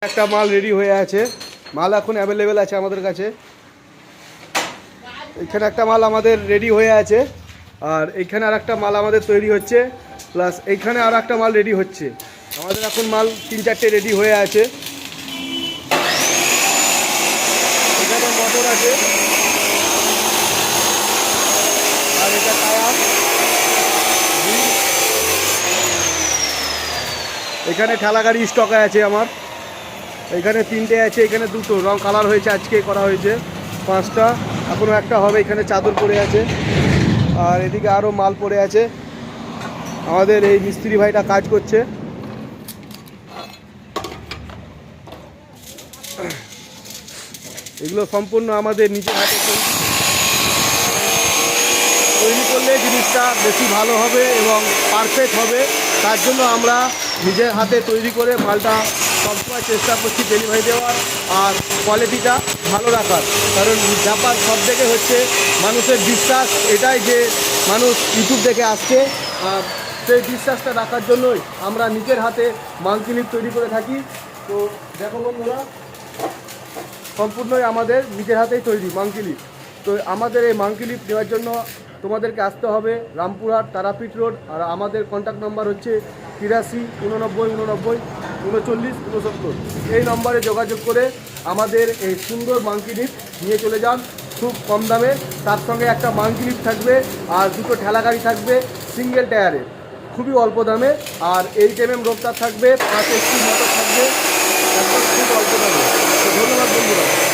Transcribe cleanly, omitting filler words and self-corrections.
একটা মাল রেডি হয়ে আছে, মাল এখন অ্যাভেলেবেল আছে আমাদের কাছে। এখানে একটা মাল আমাদের রেডি হয়ে আছে, আর এইখানে আর একটা মাল আমাদের তৈরি হচ্ছে, প্লাস এইখানে আর একটা মাল রেডি হচ্ছে। আমাদের এখন মাল 3-4টে রেডি হয়ে আছে। এখানে মোটর আছে, আর এটা টায়ার। এখানে ঠেলা গাড়ি স্টকে আছে আমার, এখানে 3টে আছে, এখানে 2টো রং কালার হয়েছে, আজকে করা হয়েছে 5টা, এখনও একটা হবে। এখানে চাদর পড়ে আছে, আর এদিকে আরও মাল পড়ে আছে। আমাদের এই মিস্ত্রি ভাইটা কাজ করছে। এগুলো সম্পূর্ণ আমাদের নিজের হাতে তৈরি করলে জিনিসটা বেশি ভালো হবে এবং পারফেক্ট হবে। তার জন্য আমরা নিজের হাতে তৈরি করে মালটা সবসময় চেষ্টা করছি ডেলিভারি দেওয়ার আর কোয়ালিটিটা ভালো রাখার। কারণ ব্যাপার সব থেকে হচ্ছে মানুষের বিশ্বাস, এটাই যে মানুষ ইউটিউব দেখে আসছে, আর সেই বিশ্বাসটা রাখার জন্যই আমরা নিজের হাতে মাঙ্কি লিপ তৈরি করে থাকি। তো দেখো বন্ধুরা, সম্পূর্ণই আমাদের নিজের হাতেই তৈরি মাঙ্কি লিপ। তো আমাদের এই মাঙ্কি লিপ নেওয়ার জন্য তোমাদেরকে আসতে হবে রামপুরহাট তারাপীঠ রোড, আর আমাদের কন্ট্যাক্ট নাম্বার হচ্ছে 83 89 89 39 69। এই নম্বরে যোগাযোগ করে আমাদের এই সুন্দর মাঙ্কি লিপ নিয়ে চলে যান খুব কম দামে। তার সঙ্গে একটা মাঙ্কি লিপ থাকবে, আর 2টো ঠেলা গাড়ি থাকবে সিঙ্গেল টায়ারে, খুবই অল্প দামে। আর 8mm রোপটার থাকবে, 5 HP মোটর থাকবে, একদম খুব অল্প দামে। তো ধন্যবাদ বন্ধুরা।